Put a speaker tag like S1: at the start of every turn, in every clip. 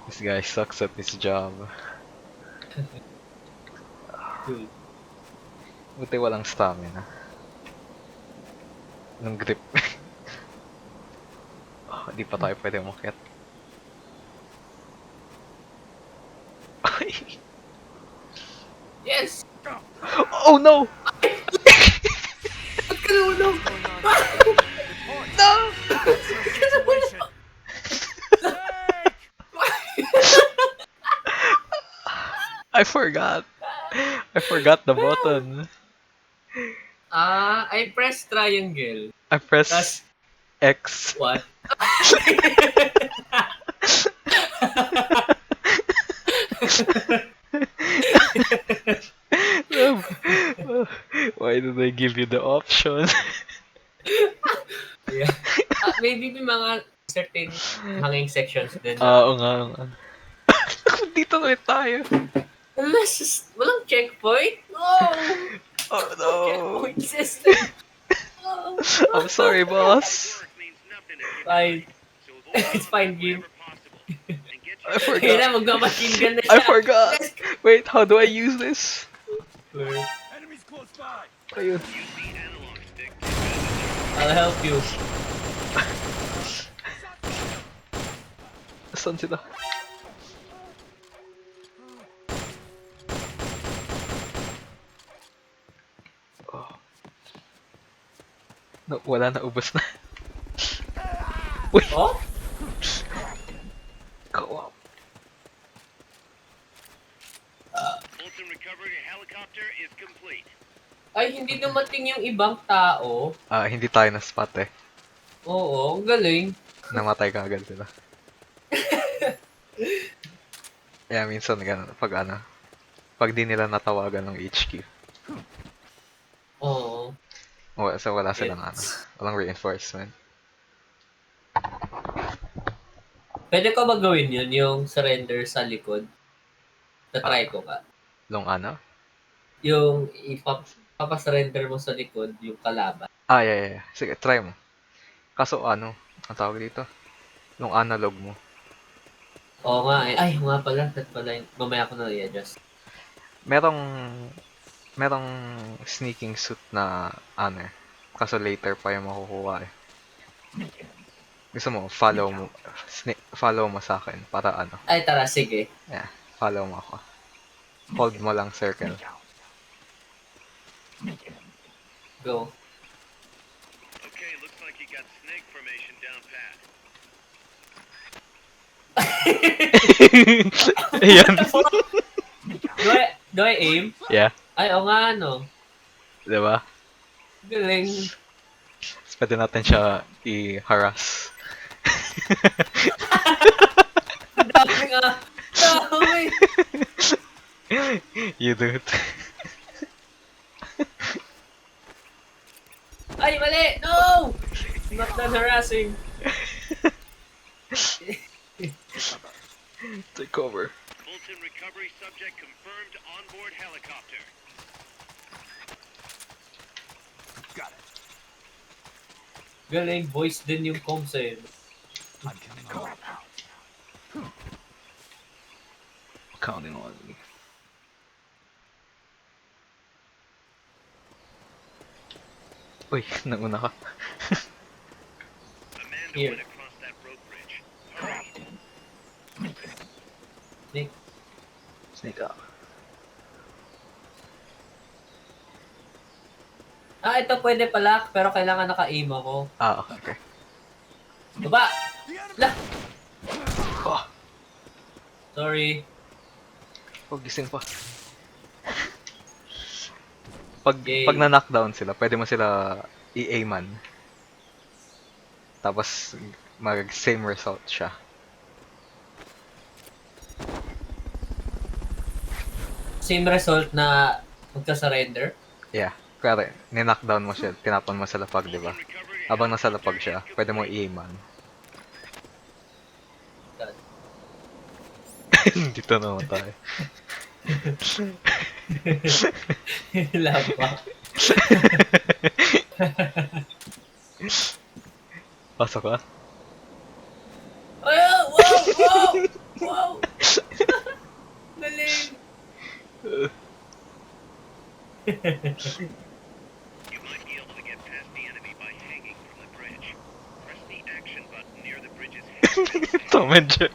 S1: This guy sucks at his job.
S2: Good.
S1: Buti walang stamina. Nung grip. Oh, di pa tayo pwede umakyat. Ay.
S2: Yes!
S1: Oh no!
S2: Ba't ka nahulog?
S1: No! I forgot. I forgot the button.
S2: I press triangle.
S1: I pressed
S2: Tas,
S1: X.
S2: what?
S1: Why do they give you the option?
S2: Yeah. Maybe may mga certain hanging sections din
S1: Oo
S2: na.
S1: nga, oo nga. Dito ulit tayo.
S2: Walang checkpoint? No!
S1: Oh no.
S2: Checkpoint system. Oh.
S1: I'm sorry, boss.
S2: Fine. It's fine, Gim.
S1: I
S2: Kaya
S1: forgot.
S2: na, magmamachine gun na siya.
S1: I forgot. Wait, how do I use this?
S3: Enemies close by.
S1: Ayun.
S2: I'll help you.
S1: Saan sila? Oh. No, wala na, ubos na. Uy!
S2: Oh?
S1: Go up.
S3: Fulton recovery helicopter is complete.
S2: Ay, hindi dumating yung ibang tao.
S1: Hindi tayo na spot eh.
S2: Oo, ang galing.
S1: Namatay ka agad sila. Yeah, minsan ganun, pag di nila natawagan ng HQ.
S2: Oo.
S1: So wala silang
S2: It's-
S1: walang reinforcement.
S2: Pwede ko ba gawin yun, yung surrender sa likod? Na-try ko ka.
S1: Long
S2: Yung papasurrender mo sa likod, yung kalaban.
S1: Yeah. Sige, try mo. Kaso ang tawag dito? Yung analog mo.
S2: Oo nga eh. Ay, nga pala. Mamaya ko na i-adjust.
S1: Merong sneaking suit na kaso later pa yung makukuha eh. Gusto mo, follow mo sa akin para
S2: Ay, tara, sige.
S1: yeah, follow mo ako. Hold mo lang circle.
S2: Go.
S3: Okay, looks like you got snake formation down pat.
S1: Ayan.
S2: Do I aim?
S1: Yeah,
S2: Ay, oo nga, ano.
S1: diba?
S2: Galing.
S1: Tapos pwede natin siya i-harass.
S2: Ang dami nga. Dami.
S1: You do it.
S2: Ay, mali! No! Not done harassing.
S1: Take over.
S3: Fulton recovery subject confirmed onboard helicopter. Got it.
S2: Galing, voice din yung comms eh.
S3: I'm counting on you.
S1: Counting on me. Uy, nauna ka.
S3: Amanda
S2: Here.
S3: went across that rope bridge. Hurry.
S2: Nick,
S1: Sneak up.
S2: ito pwede pala, pero kailangan naka-aim ako.
S1: Okay.
S2: Baba! La!
S1: Oh,
S2: Sorry.
S1: gising pa.
S2: Yay.
S1: Pag na-knockdown sila, pwede mo sila i-aiman. Tapos mag-same result siya.
S2: Same result na magka-surrender.
S1: Yeah. Kaya ni-knockdown mo siya, tinapon mo sa lapag, di ba? Habang nasa lapag siya, pwede mo i-aiman. Dito naman tayo.
S2: Laba.
S1: Pasok ka?
S2: Ay, wow! Wow! Wow!
S3: You might be able to get past the enemy by hanging from the bridge. Press the action button near the bridge's head.
S1: Tom and Jerry.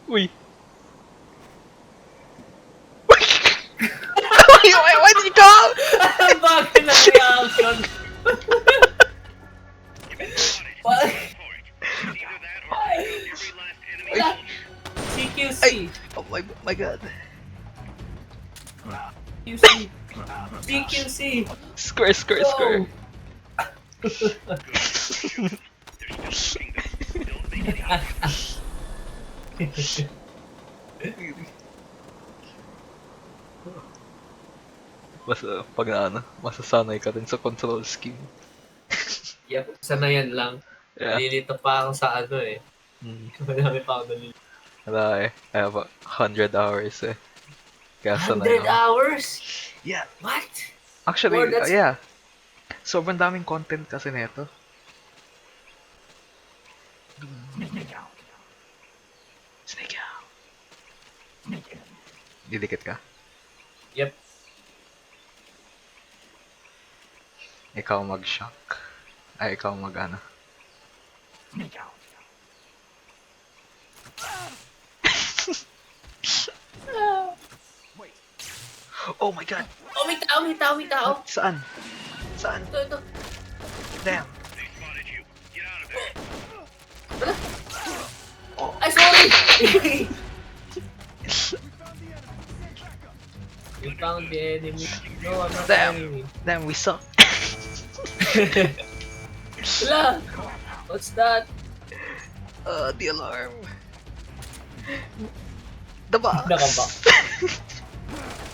S1: Uy. Why did you go out?
S2: Ang bagay na reaction. What?
S3: For it. It's either that or take out every last enemy
S2: Wala.
S3: soldier.
S2: CQC.
S1: Oh my god.
S2: CQC. CQC.
S1: Square.
S2: Go.
S3: They're still looking though. Don't make any
S1: Pag na ano, masasanay ka rin sa control scheme.
S2: Yep, sanayan lang.
S1: Yeah.
S2: Nalilito pa ako sa ano eh. Marami pa ako nalilito.
S1: Wala eh. I have 100 hours eh. Kaya
S2: 100
S1: sanay ako.
S2: hours?
S1: Yeah.
S2: What?
S1: Actually,
S2: Oh, that's-
S1: yeah. Sobrang daming content kasi neto. Snake out. Didikit ka?
S2: Yep.
S1: Ikaw mag-shock. Ay, ikaw mag-ano. Oh my god!
S2: Oh, may tao.
S1: Saan? Saan?
S2: Ito.
S1: Damn!
S3: They spotted you. Get out of there.
S2: Ay, sorry! We found the enemy. No, I'm not the
S1: Damn.
S2: enemy.
S1: Damn, we suck!
S2: Wala! What's that?
S1: The alarm! The box!
S2: Nakaba.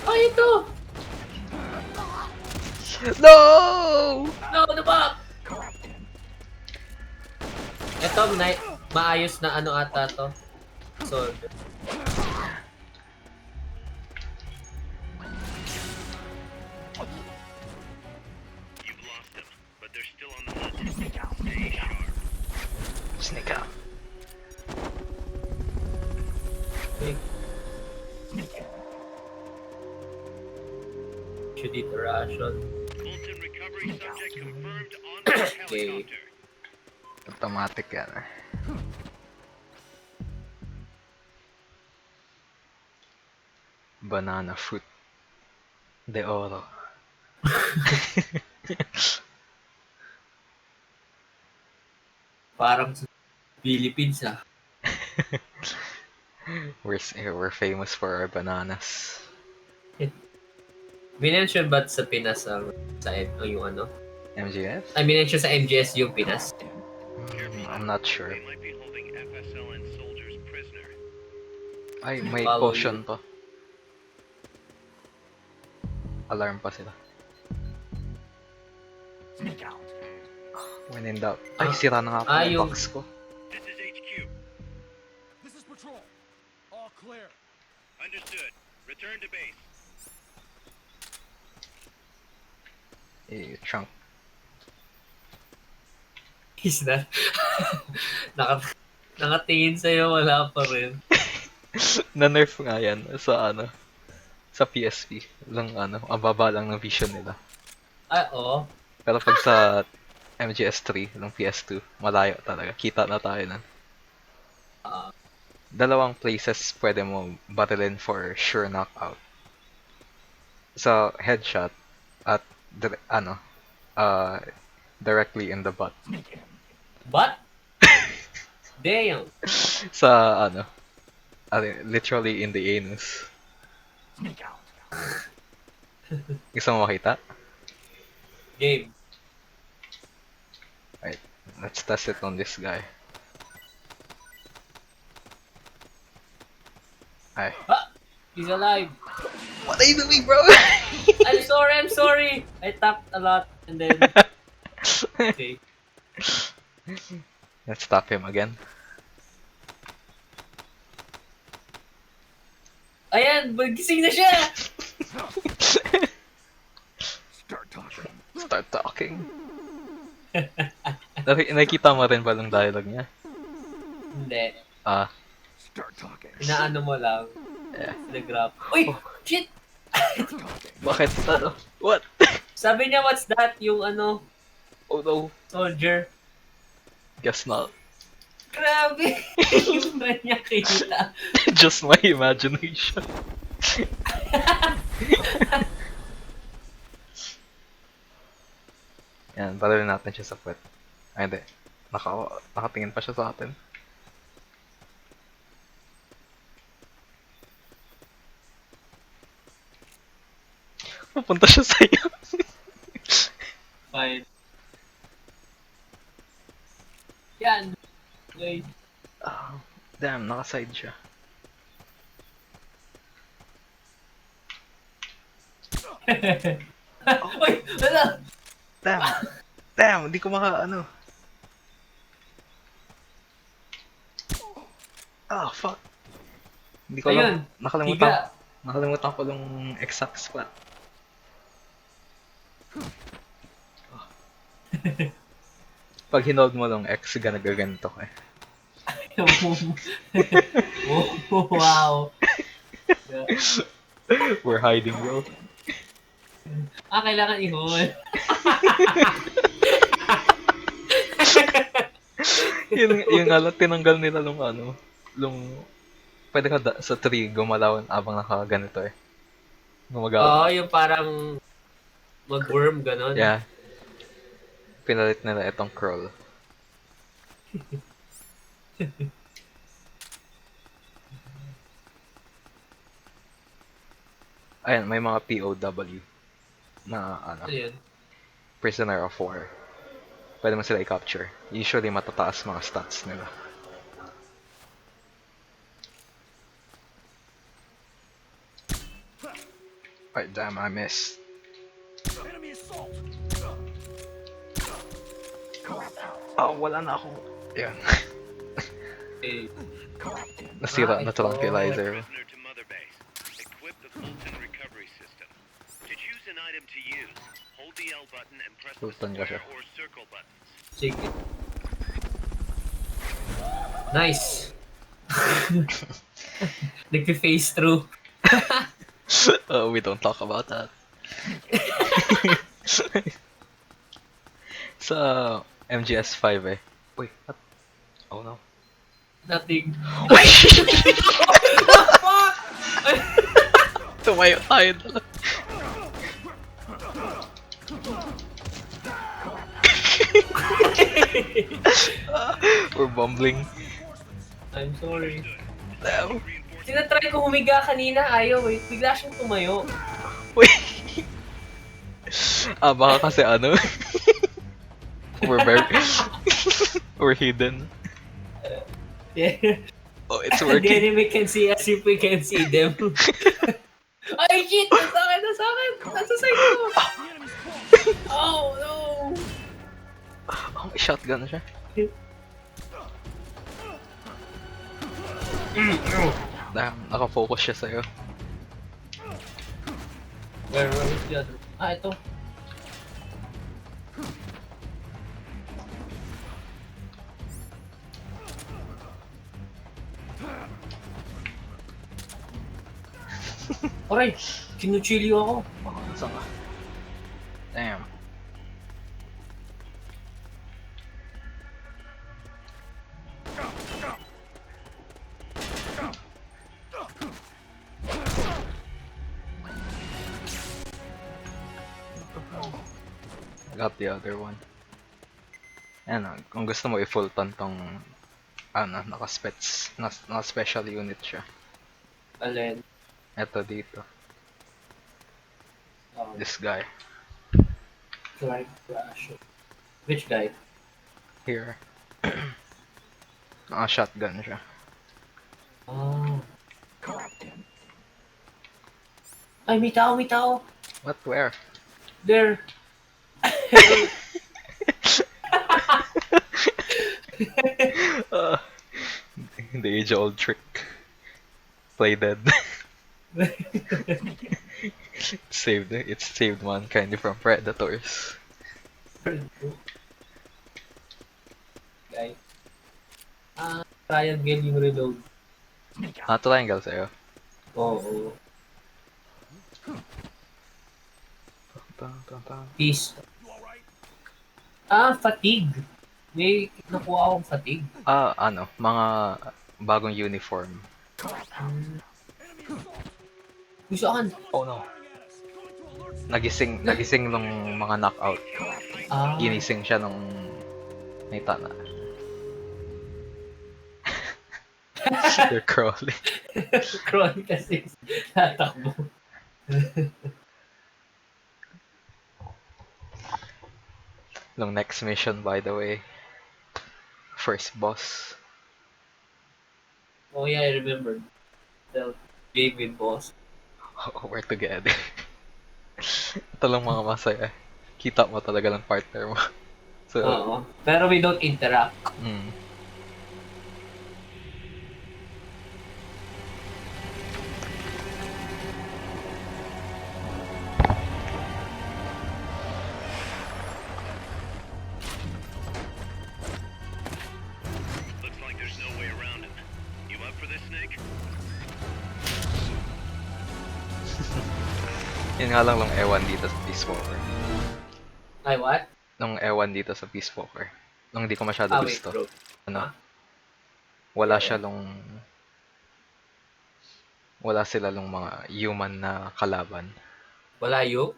S2: Ay, ito!
S1: No!
S2: No, the back! Ito, maayos na ano ata to. Solve.
S3: You've lost them, but they're still on the hunt. Stay sharp.
S1: Snake out.
S2: Okay. Should eat the ration.
S3: Fulton recovery subject confirmed on the
S2: Okay.
S3: helicopter.
S1: Automatic yan eh. Banana fruit. De oro.
S2: Parang sa Philippines ah.
S1: We're famous for our bananas.
S2: Minention ba sa Pinas sa yung ano?
S1: MGF?
S2: I minention sa MGS yung Pinas.
S1: I'm not sure.
S3: They might be holding FSLN soldiers prisoner.
S1: Ay, may
S2: Follow
S1: potion to. Alarm pa sila. When in doubt. Ay, sira na nga pala yung
S2: yung-
S1: box ko.
S3: This is HQ.
S4: This is patrol. All clear.
S3: Understood. Return to base.
S1: Trunk.
S2: He's not. Nakatingin sa'yo, wala pa rin.
S1: Na-nerf nga yan sa ano. Sa PSP. Lang ano, ang baba lang ng vision nila.
S2: Ah, oo.
S1: Pero pag sa MGS3 ng PS2, malayo talaga. Kita na tayo nun.
S2: Ah.
S1: Dalawang places pwede mo battlein for sure knockout. Sa headshot at directly in the butt.
S2: But? Damn.
S1: Sa literally in the anus. Gusto mo makita?
S2: Game.
S1: Right, let's test it on this guy. Ay.
S2: He's alive.
S1: What are you doing, bro?
S2: I'm sorry. I tapped a lot and then... Okay.
S1: Let's stop him again.
S2: Ayan, magising na siya!
S4: Start talking.
S1: Start talking. Nakita mo rin ba yung dialogue niya?
S2: Hindi.
S1: Ah,
S4: Start talking.
S2: Inaano mo lang.
S1: Yeah.
S2: Nag-grab. Uy! Shit!
S1: Bakit? Ano? What?
S2: Sabi niya, what's that? Yung ano,
S1: Oh no.
S2: soldier.
S1: Guess not.
S2: Grabe! Yung friend niya kita.
S1: Just my imagination. Yan, palalin natin siya sa puwet. Ay, hindi. Nakatingin pa siya sa atin. Pupunta siya sa'yo.
S2: Fine. Yan. Okay.
S1: Ah, damn, naka-side siya.
S2: Uy! Wala!
S1: Damn! Damn, hindi ko ano. Ah, fuck. Hindi ko
S2: Ayun,
S1: alam. Nakalimutan.
S2: higa.
S1: Nakalimutan ko yung exact spot. Pag hinold mo lang X, ganito ka eh.
S2: Oh, wow.
S1: We're hiding, bro.
S2: Kailangan i-hold.
S1: Yung nga lang, tinanggal nila pwede ka sa tree gumalaw abang nakaganito eh. Gumagaw.
S2: Oo, yung parang mag-worm, ganon.
S1: Yeah. Pinalit nila itong crawl. Ayan, may mga POW na
S2: Ano yun?
S1: prisoner of war. Pwede mo sila i-capture. Usually matataas mga stats nila. Ay, damn, I missed.
S4: Enemy assault.
S1: Oh, wala na ako. Yan.
S2: Eh,
S1: Nasira na
S2: ito.
S1: tranquilizer.
S3: Prisoner to Mother Base. Equip the Fulton recovery system. To choose an item to use, hold the L button and press the
S1: Fulton ka siya.
S3: square or circle buttons.
S2: Sige. Nice. Nagpi-face through.
S1: We don't talk about that. Sa MGS5 eh. Uy, what? Oh no.
S2: Nothing.
S1: Uy!
S2: Fuck!
S1: Tumayo tayo na. We're bumbling.
S2: I'm sorry.
S1: Damn.
S2: Tinatry ko humiga kanina, ayaw eh. Bigla siyang tumayo.
S1: Uy! Baka kasi we're very... we're hidden.
S2: Yeah.
S1: Oh, it's
S2: The
S1: working.
S2: enemy can see us if we can see them. Ay, shit! Nasa akin! Nasa akin! Nasa side ko!
S4: The enemy's close.
S2: Oh, no!
S1: Oh, may shotgun siya. Damn, nakafocus siya sa'yo.
S2: Where is the other? Ito. Aray! Kinuchilyo ako.
S1: Oh, saan ka? Damn. Got the other one. Ano, kung gusto mo i-fullton tong naka-special unit siya.
S2: Alin?
S1: Eto dito.
S2: Oh,
S1: This guy.
S2: Clive Crash. Which guy?
S1: Here. Naka-shotgun siya.
S2: Oh. Ay, may tao, may tao!
S1: What? Where?
S2: There!
S1: Uh, the age-old trick. Play dead. It saved mankind from predators.
S2: Guy. Triangle yung reload.
S1: Triangle sa'yo.
S2: Oo.
S1: Tang, tang, tang.
S2: Peace.
S4: You alright?
S2: Fatigue. May nakuha akong fatigue.
S1: Ano, mga bagong uniform.
S2: Gusto ka.
S1: Oh no.
S4: Firing at us. Going to alert station.
S1: Nagising nung mga knockout.
S2: Ah,
S1: Ginising siya nung may tana. They're crawling.
S2: crawl kasi. Tatakbo.
S1: Nung next mission, by the way. First boss.
S2: Oh yeah, I remember. The game with boss.
S1: We're together. Ito lang mga masaya. Kita mo talaga ng partner mo. So,
S2: Oo. Pero we don't interact.
S1: mm.
S3: Looks like there's no way around him. You up for this, Snake?
S1: Yun nga lang ewan dito sa Peace Walker.
S2: Ay, what?
S1: Nung ewan dito sa Peace Walker. Nung hindi ko masyado
S2: Wait,
S1: gusto.
S2: bro.
S1: Ano?
S2: Ah.
S1: Wala
S2: Yeah.
S1: siya nung... Wala sila nung mga human na kalaban.
S2: Wala yung?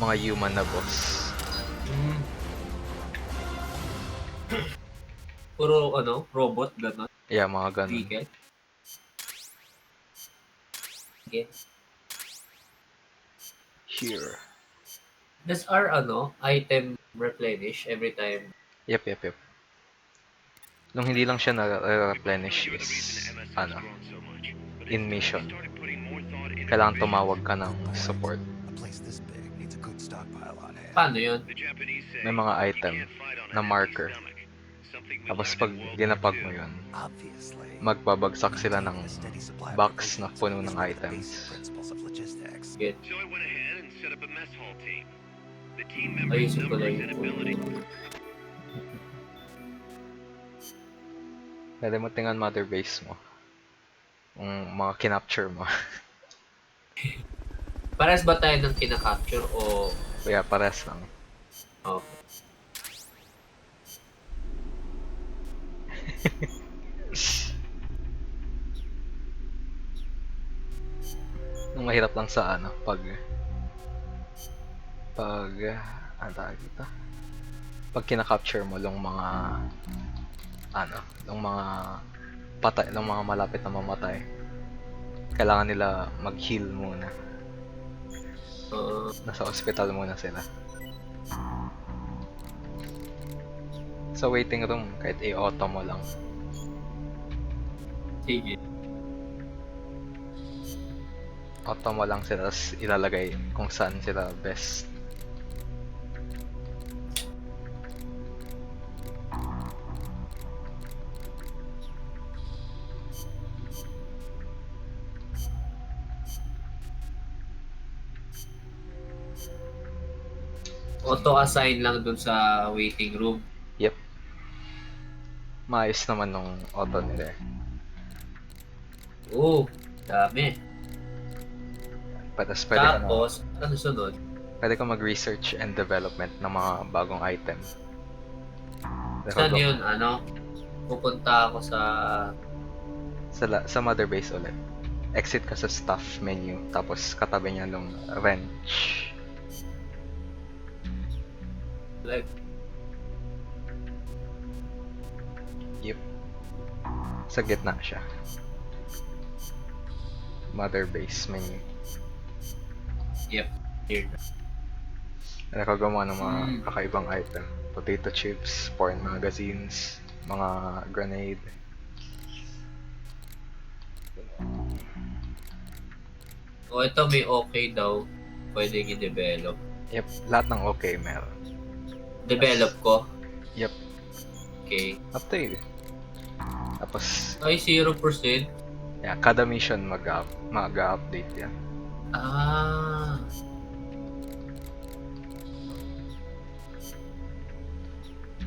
S1: Mga human na boss.
S2: Puro, robot, gano'n.
S1: Yeah, mga ganun.
S2: Vehicle. Okay.
S1: Here.
S2: Does our, item replenish every time?
S1: Yep. Nung hindi lang siya na-replenish
S3: You're the reason
S1: is,
S3: MSF's
S1: ano,
S3: grown so much. But
S1: in
S3: instead,
S1: mission.
S3: we started putting more thought into
S1: Kailangan
S3: provisions.
S1: tumawag ka ng support.
S5: A place this big needs a good stockpile on hand.
S2: Paano yun?
S3: The Japanese say,
S1: May mga
S3: "You
S1: item
S3: can't fight on
S1: na
S3: an empty
S1: marker.
S3: stomach." Something we
S1: Tapos
S3: learned
S1: pag
S3: in World War
S1: ginapag
S3: II.
S1: mo yun,
S5: Obviously,
S1: magbabagsak sila ng
S5: maintaining a steady supply of
S1: box na
S5: provisions
S1: puno
S5: is
S1: ng
S5: one of the
S1: items.
S5: basic principles of logistics.
S2: Get.
S3: So I went ahead and set up a mess hall team. The team
S2: Ayusin
S3: members'
S2: ko lang
S3: numbers and
S2: yun.
S3: ability.
S1: Pwede mo tingnan mother base mo. Yung mga kinapture mo.
S2: Pares ba tayo ng kinakapture o...
S1: Kaya pares lang.
S2: Oh.
S1: Nung mahirap lang sa ano, pag ano tawag dito? Pag kinakapture mo yung mga yung mga patay, yung mga malapit na mamatay. Kailangan nila mag-heal muna. Nasa hospital muna sila. Sa waiting room, kahit i-auto mo lang.
S2: Sige.
S1: Auto mo lang sila, tapos ilalagay kung saan sila best.
S2: Auto-assign lang dun sa waiting room.
S1: Yep. Maayos naman nung auto nila eh.
S2: Oo, dami.
S1: Tapos pwede ka na,
S2: Tapos, ano sunod?
S1: pwede ka mag-research and development ng mga bagong item.
S2: Saan yun, pupunta ako sa...
S1: Sa mother base ulit. Exit ka sa staff menu, tapos katabi niya nung wrench.
S2: Like,
S1: Yep. Sa gitna siya. Mother base menu.
S2: yep, here na.
S1: Nakagawa ng mga
S2: Hmm.
S1: kakaibang item. Potato chips, porn magazines, mga grenade.
S2: O, ito may okay daw. Pwede i-develop.
S1: Yep, lahat ng okay meron.
S2: Develop ko?
S1: Yep,
S2: Okay.
S1: up to you. Tapos,
S2: Ay, 0%?
S1: yeah, kada mission mag-update yan.
S2: Ah.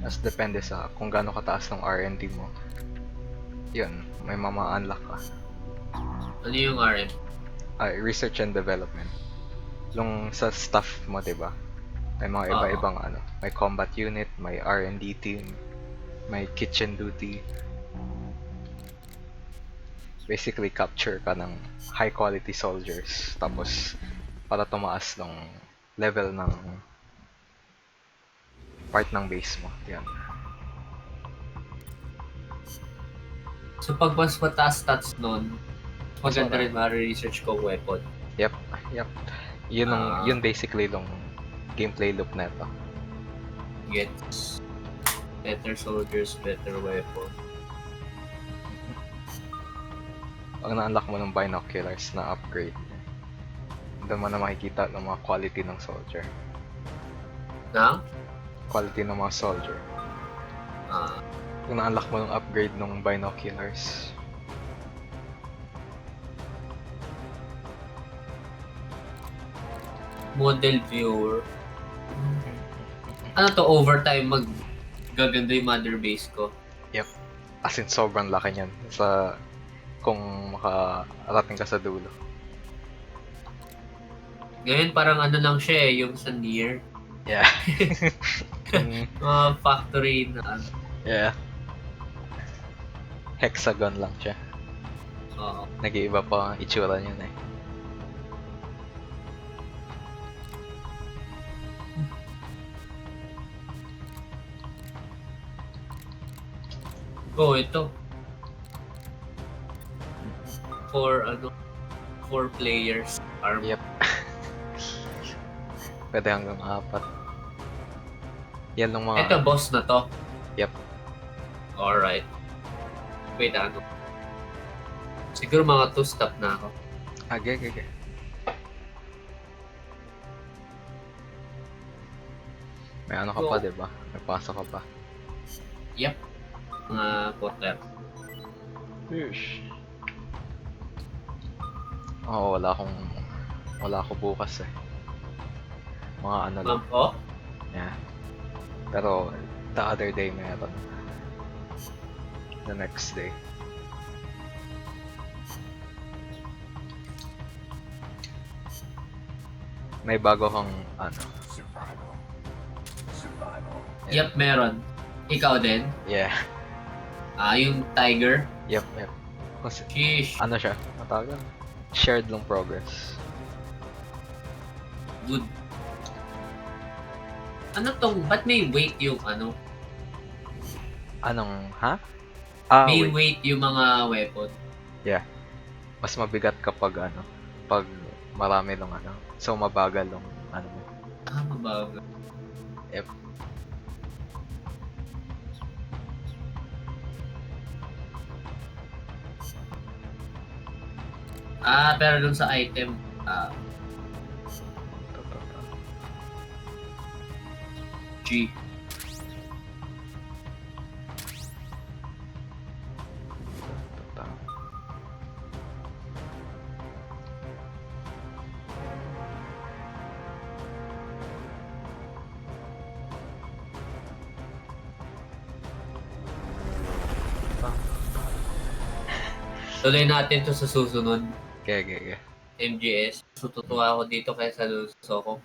S1: As depende sa kung gaano kataas ng R&D mo. Yun, may mama-unlock ka.
S2: Ano yung RM?
S1: Research and development. Yung sa staff mo, 'di ba? May mga
S2: Oo.
S1: iba-ibang ano, may combat unit, may R&D team, may kitchen duty. Basically capture ka ng high quality soldiers tapos para tumaas ng level ng part ng base mo. Yan.
S2: So pag mas mataas stats nun,
S1: Mas
S2: maganda
S1: marami.
S2: rin ma-research kong weapon.
S1: Yep. Yun
S2: Ah.
S1: yun basically yung gameplay loop na ito.
S2: Gets better soldiers, better weapon.
S1: Pag na-unlock mo ng binoculars na upgrade, doon mo na makikita ng mga quality ng soldier.
S2: Na?
S1: Quality ng mga soldier.
S2: Ah,
S1: Kung na-unlock mo ng upgrade ng binoculars,
S2: model viewer. Ano to, overtime gaganda yung mother base ko.
S1: as in sobrang laki niyan sa kung makarating ka sa dulo.
S2: Ngayon parang ano lang siya yung sa near.
S1: Yeah.
S2: Factory na ano.
S1: Yeah. Hexagon lang siya.
S2: Oo.
S1: Nag-iiba pa ang itsura niyan eh.
S2: Oh, ito. Four players. Arm.
S1: Yep. Pwede hanggang 4. Yan ng mga...
S2: Ito, boss na to.
S1: Yep.
S2: Alright. Wait, ano? Siguro mga 2 stop na ako.
S1: Okay. May ano ka
S2: Go.
S1: pa, diba? May pasok ka pa.
S2: Yep. Mga quarter.
S1: Yeesh. Oo, wala ako bukas eh. Mga ano lang.
S2: Oh?
S1: Yeah. Pero the other day meron. The next day. May bago kang ano.
S2: Yep, meron. Ikaw din?
S1: Yeah.
S2: Yung tiger?
S1: Yep. Kasi,
S2: Sheesh.
S1: ano siya? Matagal. Shared long progress.
S2: Good. Ano tong, ba't may weight yung ano?
S1: Anong, ha?
S2: May
S1: Wait.
S2: weight yung mga weapon.
S1: Mas mabigat kapag ano, pag marami lang ano. So mabagal yung ano mo.
S2: Mabagal.
S1: Yep.
S2: Pero dun sa item, G. Tuloy natin to sa susunod.
S1: Okay.
S2: MGS. Tutuwa ako dito kaysa doon sa Soko.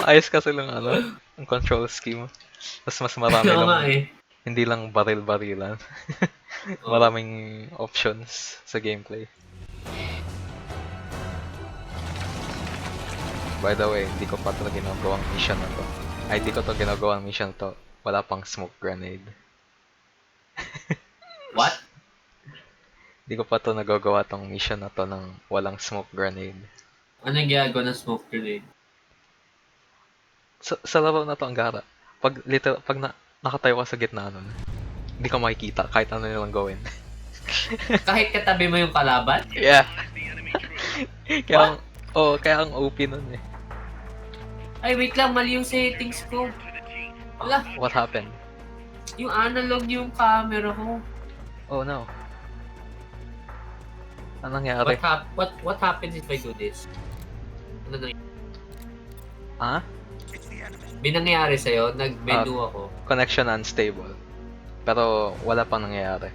S1: Ayos kasi lang ano, ang control scheme. Mas marami
S2: Oo
S1: lang.
S2: nga eh.
S1: Hindi lang baril-barilan.
S2: Oo.
S1: Maraming options sa gameplay. By the way, hindi ko pa ito ginagawang mission na to. Ay, hindi ko to ginagawang mission to. Wala pang smoke grenade.
S2: What?
S1: Hindi ko pa to nagagawa tong mission na to ng walang smoke grenade.
S2: Ano yung ginagawa ng smoke grenade?
S1: Sa laro na to ang gara. Pag nakatayo ka sa gitna nun, hindi ka makikita kahit ano nilang gawin.
S2: Kahit katabi mo yung kalaban?
S1: Yeah.
S3: The enemy troops.
S1: Kaya ang OP nun eh.
S2: Ay, wait lang. Mali yung settings ko.
S3: To the team.
S2: Wala.
S1: What happened?
S2: Yung analog yung camera ko.
S1: Oh no. Anong nangyari?
S2: What happens if I do this? Ano na
S1: Ah?
S5: It's the enemy.
S2: binangyari sa'yo? Nag-menu ako.
S1: Connection unstable. Pero wala pang nangyayari.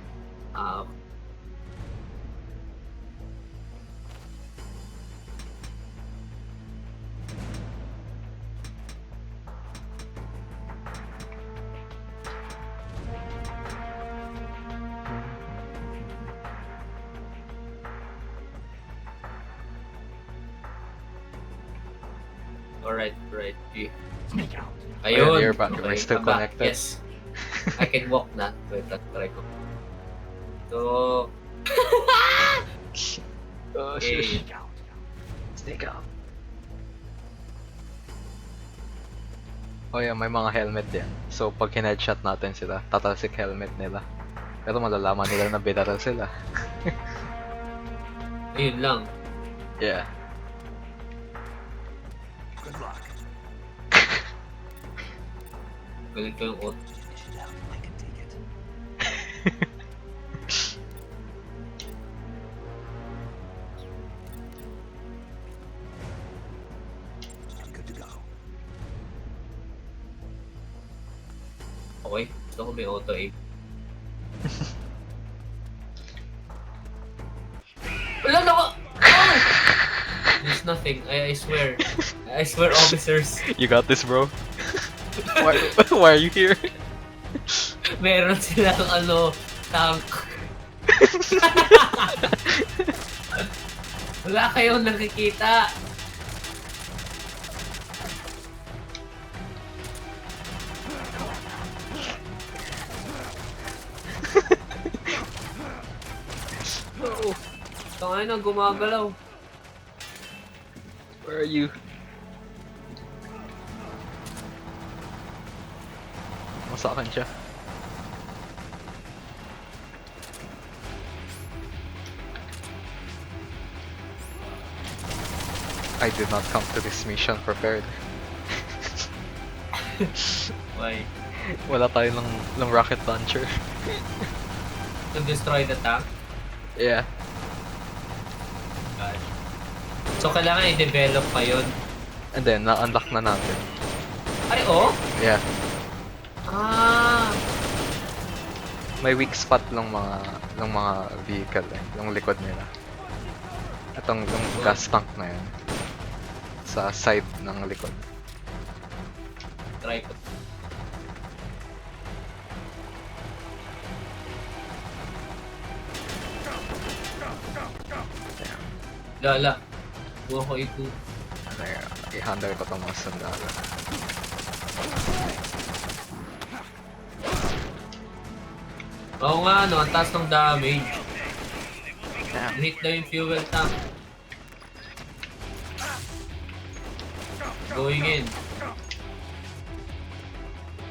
S2: Ah, Alright. G.
S1: Ayun,
S2: Ayun.
S1: you're back. Am I still
S2: I'm back.
S1: connected?
S2: Yes. I can walk na. Wait, try ko. So,
S1: Oh,
S2: okay.
S1: shit. Sneak out. Oh yeah, may mga helmet din. So, pag headshot natin sila, tatalsik helmet nila. Pero malalaman nila na binaral sila.
S2: Ayun lang.
S1: Yeah.
S5: Good luck.
S2: Galing ko yung auto.
S5: It should help. I can take it. I'm good to go.
S2: Okay. Gusto ko may auto aim. Wala na ko! Oh! There's nothing. I swear. I swear, officers.
S1: You got this, bro. Why are you here?
S2: Meron silang tank. Wala kayong nakikita. Oo. Tangay na gumagalaw.
S1: Where are you? Masakan siya. I did not come to this mission prepared.
S2: Why?
S1: Wala tayo ng rocket launcher.
S2: To destroy the tank?
S1: Yeah.
S2: God. So kailangan i-develop pa yun?
S1: And then, na-unlock na natin.
S2: Ay, oh?
S1: Yeah.
S2: Ah!
S1: May weak spot ng mga vehicle eh, yung likod nila. Itong yung gas tank na yun. Sa side ng likod.
S2: Try ko. Lala. Buha ko ito.
S1: I-handle ko itong mga sandalo.
S2: Oo nga, no, ang taas ng damage.
S1: Damn.
S2: Hit na yung fuel tank. Going in.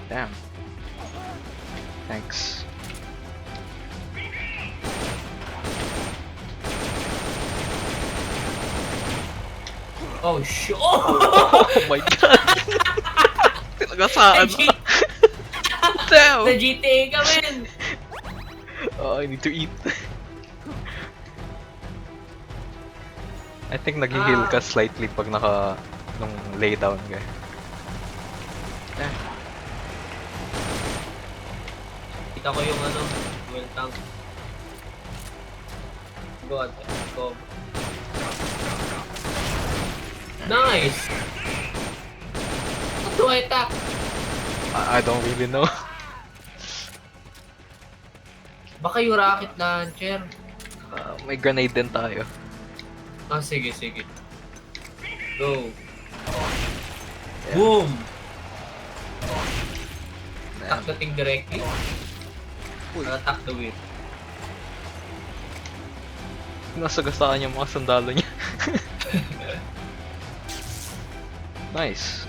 S1: Damn. Thanks.
S2: Oh, shit!
S1: Oh my god! Tinagasaan
S2: G-
S1: Damn!
S2: Sa GTA ka, men!
S1: Oh, I need to eat. I think nag-heal ka slightly pag nung lay down ka.
S2: Kita ko yung fuel tank. God, go. Nice! What do I attack?
S1: I don't really know.
S2: Baka yung rocket launcher.
S1: May grenade din tayo.
S2: Ah, sige. Go.
S1: Yeah.
S2: Boom!
S1: Damn.
S2: Attack the thing directly. Attack the wheel.
S1: Nasagasaan yung mga sandalo niya. Nice.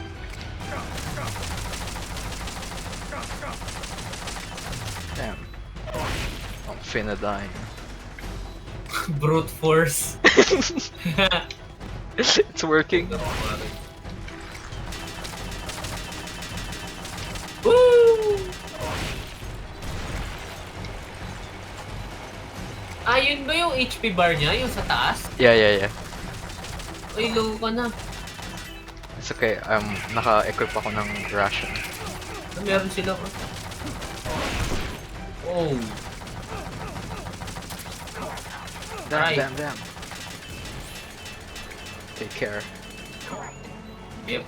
S1: Damn. I'm finna die.
S2: Brute force.
S1: It's working.
S2: Woo! Ah, yun ba yung HP bar niya? Yung sa taas?
S1: Yeah.
S2: Ay, low ka na.
S1: It's okay. Naka-equip ako ng ration.
S2: Meron sila ko. Oh. Right.
S1: Damn. Take care.
S2: Yep.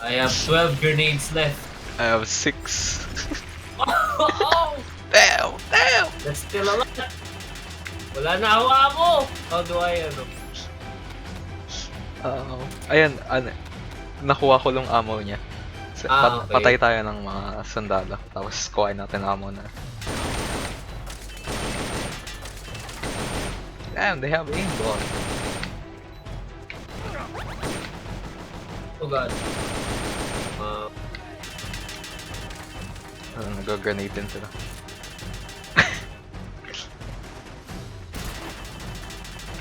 S2: I have 12 grenades left.
S1: I have 6.
S2: Oh!
S1: Damn!
S2: That's still a lot. Wala na ako amo! How do I, ano?
S1: Ayan, nakuha ko lang ammo niya.
S2: Okay.
S1: Patay tayo ng mga sandalo. Tapos kuhain natin ammo na. Damn, they have aimbot.
S2: Oh god.
S1: Nag-grenade din sila.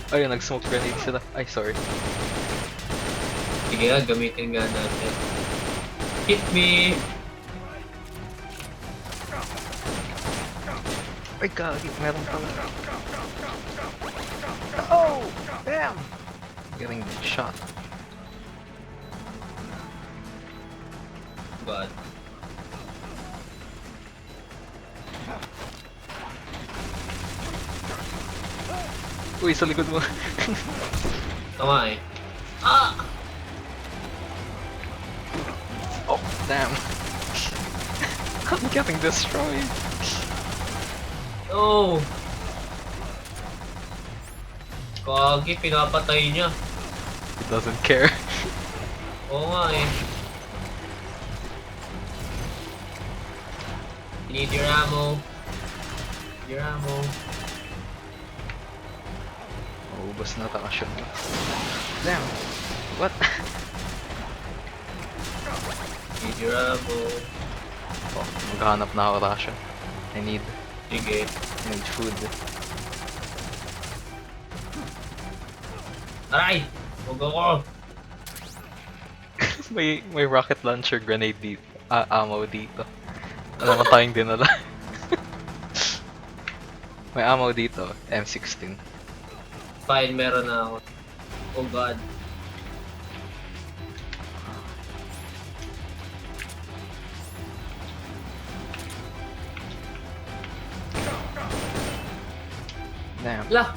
S1: Ayun, nag-smoke grenade sila. Ay, sorry.
S2: Sige nga, gamitin nga natin. Hit me!
S1: Ay, gagi. Meron pala. Oh! Damn! Getting shot.
S2: God.
S1: Uy, sa likod mo.
S2: Tama eh. Ah!
S1: Oh, damn. I'm getting destroyed.
S2: Oh! Kagi, pinapatay niya.
S1: He doesn't care.
S2: Oo nga eh. You need your ammo. Your ammo.
S1: Ubus na takasyon mo. Damn. What?
S2: Need your ammo.
S1: Oh, maghanap na ako ration. I need
S2: Sige.
S1: food.
S2: Aray! Huwag ako!
S1: may rocket launcher grenade dito. Ammo dito. Ano naman tayong dinala? May ammo dito. M16.
S2: Fine, meron na ako. Oh god.
S1: Damn.
S2: Lah!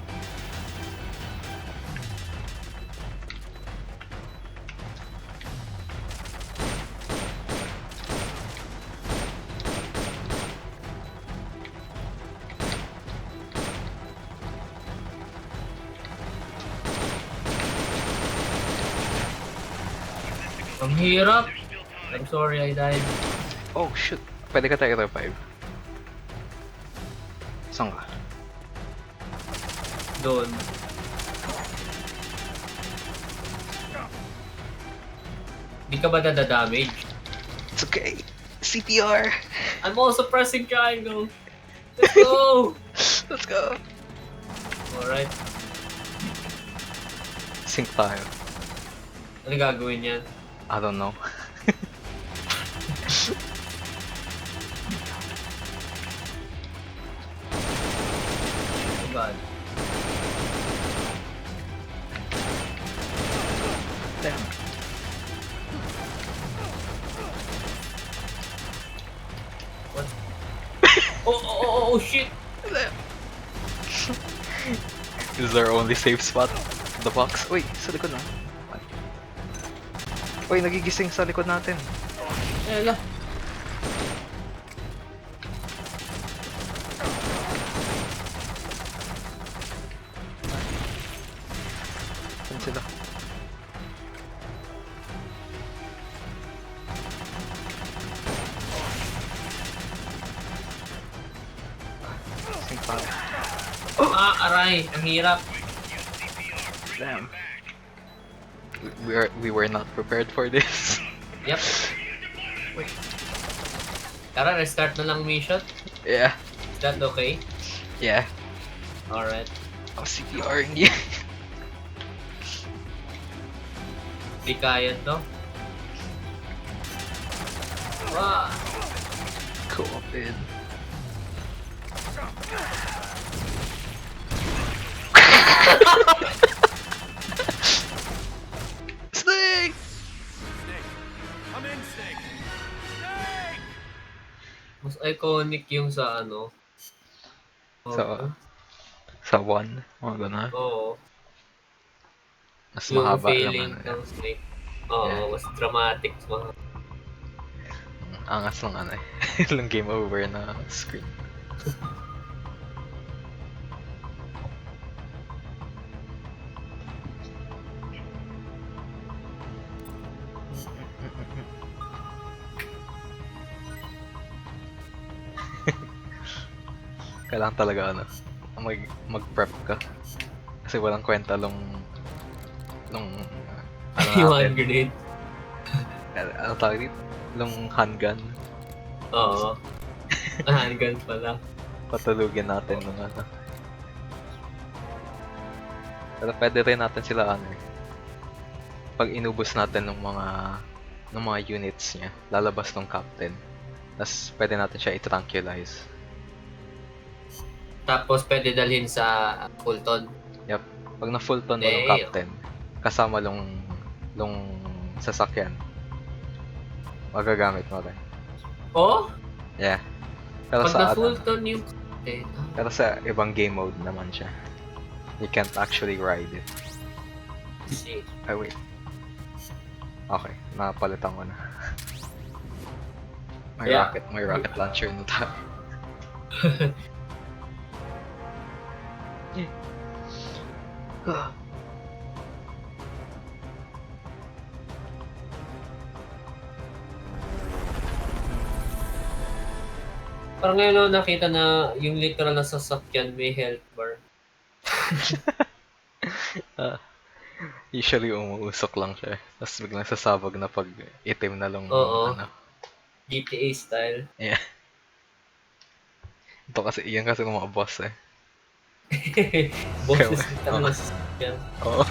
S2: Ang hirap! I'm sorry I died.
S1: Oh shoot. Pwede ka tayo revive. Saan ka?
S2: Doon. Di ka ba nadadamage?
S1: It's okay. CPR.
S2: I'm also pressing triangle. Let's go!
S1: Let's go.
S2: Alright.
S1: Sync tayo.
S2: Ano gagawin yan?
S1: I don't know.
S2: Oh god.
S1: Damn.
S2: What? Oh shit!
S1: This is our only safe spot. The box. Uy, sa likod na. Uy, nagigising sa likod natin.
S2: Ela.
S1: Saan sila? Sync tayo.
S2: Ah, aray! Ang hirap.
S1: Damn. We were not prepared for this.
S2: Yep.
S1: Wait.
S2: Tara, restart na lang mission.
S1: Yeah.
S2: Is that okay?
S1: Yeah.
S2: Alright.
S1: I'm CPRing you.
S2: Di kaya to. Wow.
S1: Co-opted. Snake!
S4: I'm in, Snake. Snake!
S2: Mas iconic yung sa ano.
S1: Sa 1, mga gano'n.
S2: Oo.
S1: Mas
S2: Yung
S1: mahaba
S2: feeling
S1: naman.
S2: ng Snake. Oo,
S1: Yeah.
S2: mas dramatic. Mas
S1: Angas ng ano eh. Yung game over na screen. Kailangan talaga mag-prep ka. Kasi walang kwenta nung ano
S2: Yung
S1: natin,
S2: hand grenade.
S1: ano tawag dito? Nung handgun.
S2: Oo. Handgun pala.
S1: Patulugin natin nung ano. Pero pwede rin natin sila ano eh. Pag inubos natin ng mga units niya, lalabas ng captain. Tapos pwede natin siya i-tranquilize.
S2: Tapos pwede dalhin sa Fulton.
S1: Yup. Pag na-full ton mo ng
S2: Damn.
S1: captain, kasama lung sasakyan, magagamit mo rin.
S2: Oh?
S1: Yeah. Pero
S2: Pag
S1: sa ano,
S2: na-Fulton yung...
S1: pero sa ibang game mode naman siya. You can't actually ride it.
S2: Shit.
S1: Ay, wait. Okay, napalitan ko na.
S2: Yeah.
S1: May rocket launcher na tayo.
S2: Parang ngayon ako nakita na yung literal na sasakyan may health bar.
S1: Usually umuusok lang siya. Tapos biglang sasabog na pag itim na lang
S2: Oo.
S1: ano.
S2: GTA style.
S1: Yeah. Ito kasi, iyan kasi ng mga boss eh.
S2: Boses
S1: Kaya-
S2: literal na sasakyan.
S1: Oo.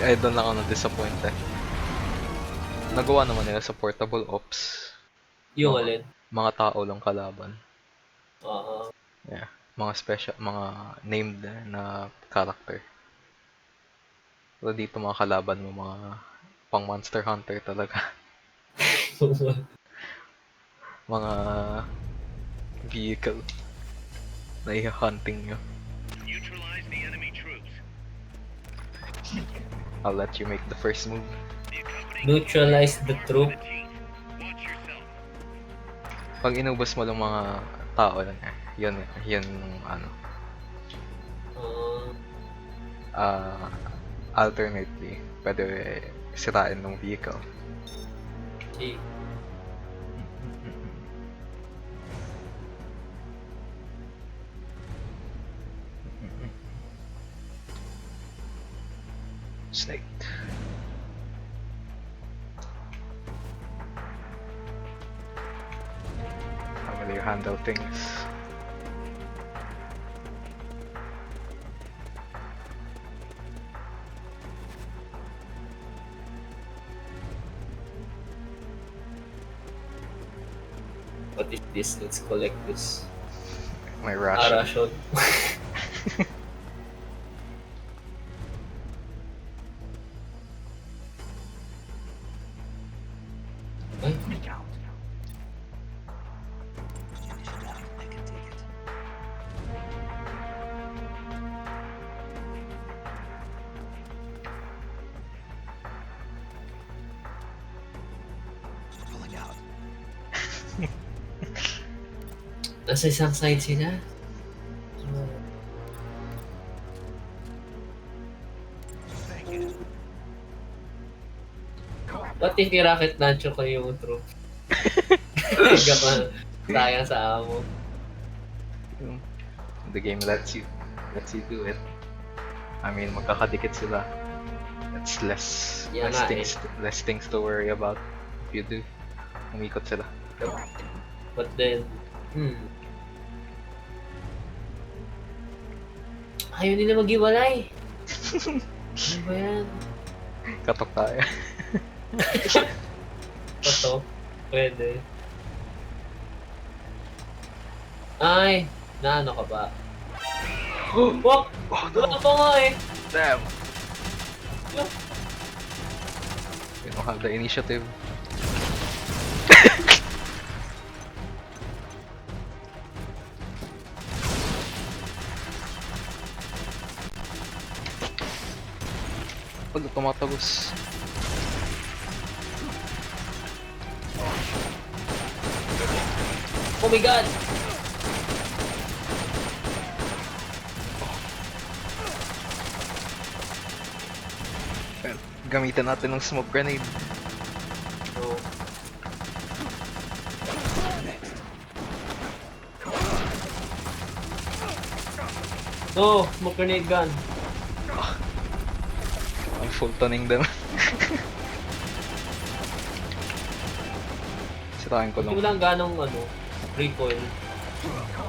S1: Ay, doon lang ako na-disappoint eh. Nagawa naman nila sa portable ops.
S2: Yung
S1: Oo.
S2: alin.
S1: Mga tao lang kalaban.
S2: Oo.
S1: Yeah. Mga named na character. Pero dito mga kalaban mo, mga pang Monster Hunter talaga. Mga vehicle na i-hunting nyo.
S3: Neutralize the enemy troops.
S1: I'll let you make the first move.
S3: The accompanying
S2: Neutralize the troop.
S3: 17th. Watch yourself.
S1: Pag inubos mo ng mga tao lang eh, yun yung ano. Alternately, pwede sirain ng vehicle.
S2: Okay.
S1: Snake. How will you handle things?
S2: What is this? Let's collect this.
S1: May ration.
S2: Ration. Ay,
S5: Freak out. Finish it up. I can take it. Pulling out.
S2: nasa isang side sila.
S5: Thank you.
S2: Ba't hindi rocket launcher ko yung troop? Higa pa. Sayang sa amo.
S1: The game lets you do it. I mean, magkakadikit sila. It's
S2: Yan nga eh.
S1: less things to worry about if you do. Umikot sila.
S2: But then, ayaw nila maghiwalay. Ano ba yan?
S1: Katok tayo.
S2: Ito? Pwede. Ay! Naano ka ba? Wak!
S1: Oh
S2: Wala
S1: no!
S2: pa nga eh!
S1: Damn!
S2: Yup.
S1: We don't have the initiative. Pag tumatagos.
S2: Oh my god!
S1: Gamitan natin ng smoke grenade.
S2: So, No, smoke grenade gun.
S1: Ang full toning din. Sirain ko
S2: Hindi mo
S1: lang.
S2: lang ganong recoil.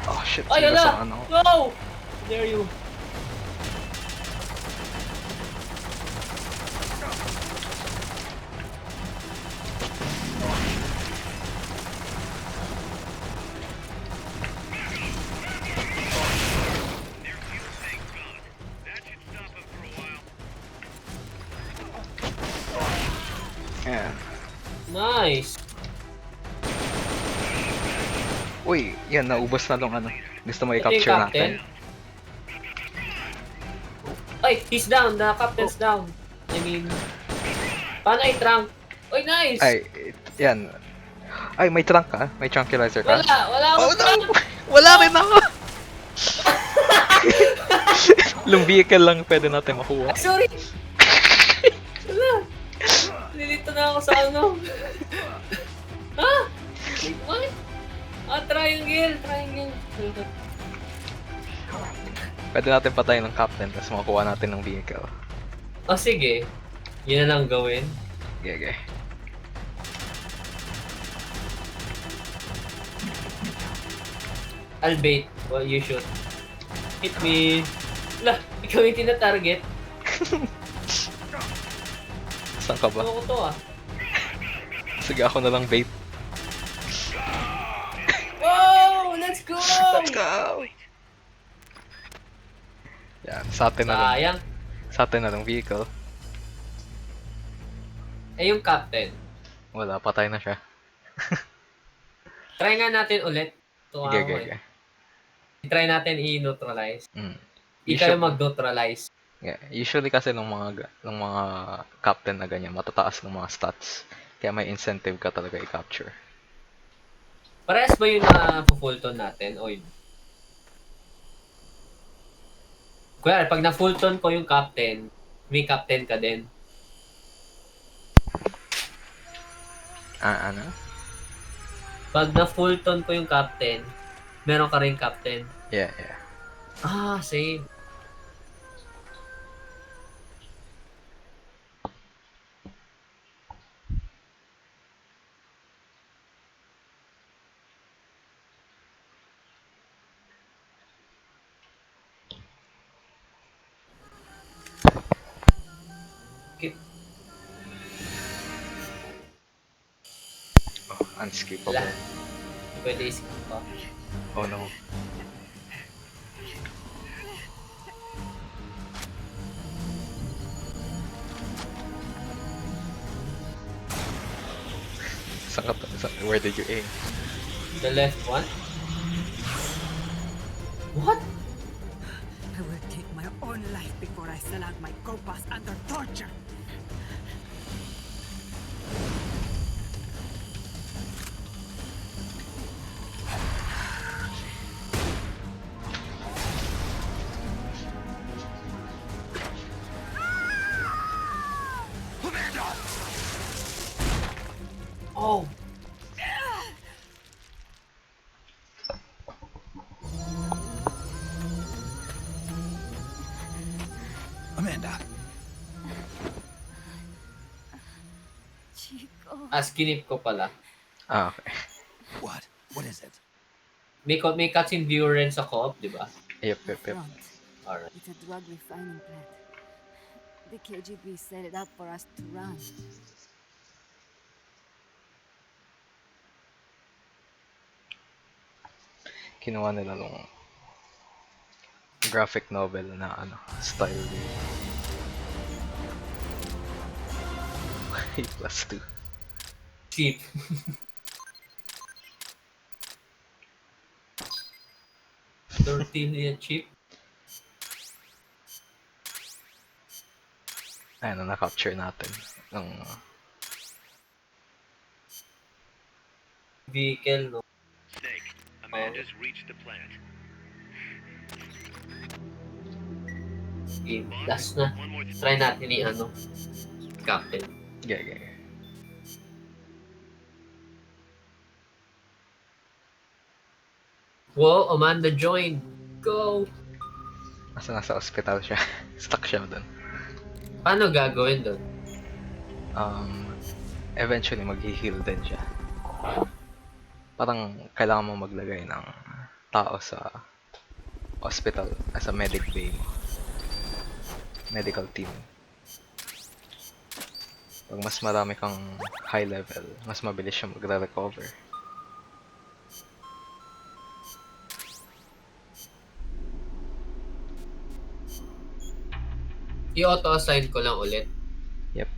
S1: Oh shit,
S2: Ay,
S1: sila sa
S2: ala!
S1: ano.
S2: No! Dare you.
S3: Their fuel tank's gone. That should stop them for a while.
S1: Ayan.
S2: Nice.
S1: Uy, yan, naubos na lang ano. Gusto mo
S2: Ito yung
S1: i-capture
S2: captain.
S1: natin?
S2: Ay, he's down. The captain's down. I mean, paano i-trunk? Uy, nice!
S1: Ay, yan. Ay, may trunk ka? May tranquilizer ka?
S2: Wala
S1: Oh
S2: akong
S1: no!
S2: trunk!
S1: Wala rin ako! Long vehicle lang pwede natin makuha.
S2: Ay, sorry! Wala! Nilito na ako sa ano. Ha? Wait, what? Triangle!
S1: Pwede natin patayin ng captain tapos makuha natin ng vehicle.
S2: Sige. Yun na lang gawin.
S1: Gege.
S2: I'll bait while you shoot. Hit me. Wala, ikaw yung tina-target.
S1: Saan ka ba?
S2: Ano ko to
S1: Sige, ako na lang bait.
S2: Wow! Let's go!
S1: Let's go! Yan, sa atin na lang.
S2: Sayang.
S1: Sa atin na lang vehicle.
S2: Yung captain.
S1: Wala, patay na siya.
S2: Try nga natin ulit. Ito
S1: Gege.
S2: Try natin i-neutralize.
S1: Mm.
S2: Di kayo mag-neutralize.
S1: Yeah, usually kasi ng mga captain na ganyan, matataas ng mga stats. Kaya may incentive ka talaga i-capture.
S2: Parehas ba yung na-fullton natin? O yun? Kuya, pag na-fullton ko yung captain, may captain ka din.
S1: Ano?
S2: Pag na-fullton ko yung captain, meron ka rin captain.
S1: Yeah.
S2: Same. Okay.
S1: Oh, unskippable.
S2: Wala. Pwede isip pa.
S1: Oh no. Where did you aim?
S2: The left one? What?
S6: I will take my own life before I sell out my copas under torture.
S2: Oh!
S5: Amanda,
S6: Chico.
S2: Skinip ko pala.
S1: Okay.
S5: what? What is it?
S2: May cutscene viewer rin sa co-op, di ba?
S1: Yep.
S6: Front.
S2: Alright.
S6: It's a drug refining plant. The KGB set it up for us to run.
S1: Kinuha nila nung graphic novel na style din. 8+2.
S2: Cheap. $13 cheap.
S1: Ayan, na-capture natin. Ng
S2: Vehicle, no?
S3: Snake, Amanda's reached the plant.
S2: Game. Last na.
S3: One more
S2: Try natin captain.
S1: Gege.
S2: Whoa, Amanda joined. Go!
S1: nasa ospital siya. Stuck siya doon.
S2: Paano gagawin doon?
S1: Eventually mag-heal din siya. Parang kailangan mo maglagay ng tao sa hospital as a medic bay mo. Medical team. Pag mas marami kang high level, mas mabilis siya magre-recover.
S2: I-auto-assign ko lang ulit.
S1: Yep.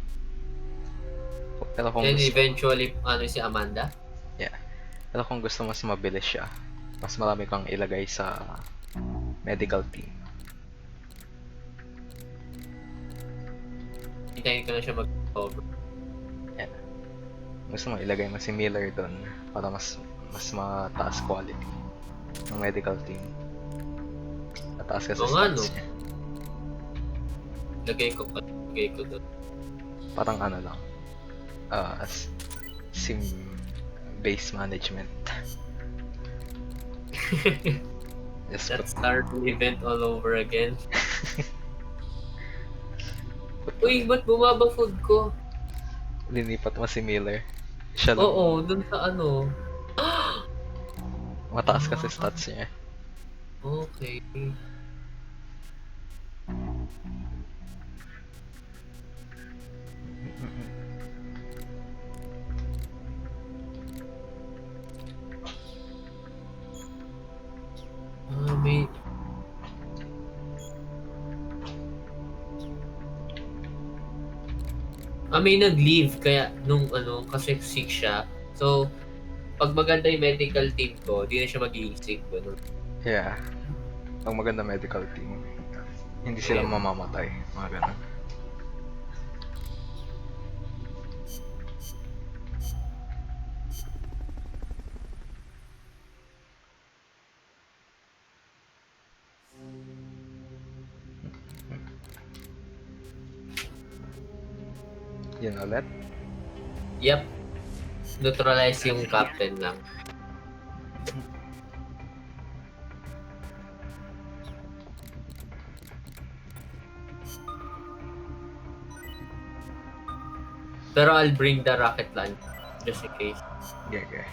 S1: Pero kung
S2: Then
S1: gusto,
S2: eventually, ano si Amanda?
S1: yeah. Pero kung gusto mas mabilis siya, mas marami kang ilagay sa medical team.
S2: Hintayin ko na siya mag-recover.
S1: Yeah. Gusto mo ilagay mo si Miller doon para mas mataas quality ng medical team. Mataas kasi
S2: Oo nga, no?
S1: stats niya.
S2: Lagay ko doon.
S1: Parang ano lang. Sim base management. Just
S2: That's our event all over again. Uy, ba't bumaba food ko?
S1: linipat mo si Miller. Siya lang.
S2: Oo, dun sa ano.
S1: Mataas kasi stats niya.
S2: Okay. May... may nag-leave kaya nung ano, kasi sick siya. So, pag maganda yung medical team ko, di na siya magiging sick. Ganun.
S1: Yeah. Pag maganda medical team, hindi sila
S2: Yeah.
S1: mamamatay. Mga ganun. Yun ulit.
S2: Yep. Neutralize yung captain lang. Pero I'll bring the rocket launch just in case.
S1: Okay, okay.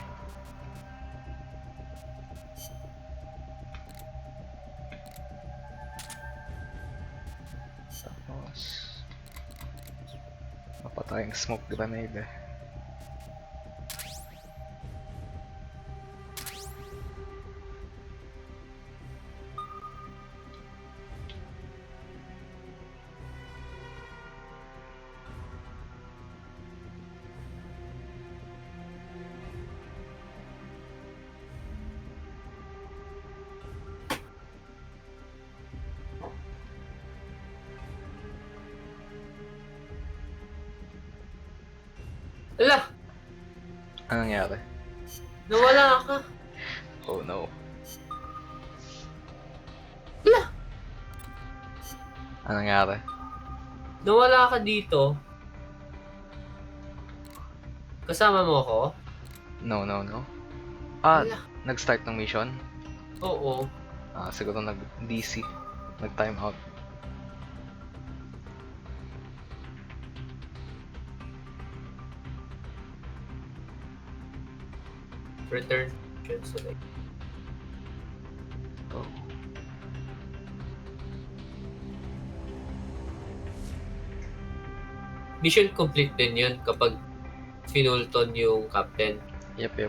S1: Tapos, mapatayang smoke grenade eh.
S2: Ala!
S1: Anong nangyari?
S2: Nawala ka!
S1: Oh no.
S2: Ala!
S1: Anong nangyari?
S2: Nawala ka dito. Kasama mo ako?
S1: No.
S2: Ala.
S1: Nag-start ng mission?
S2: Oo.
S1: Siguro nag-DC. Nag-time out.
S2: Return mission select.
S1: Oh.
S2: Mission complete din yun kapag finulton yung captain.
S1: Yep.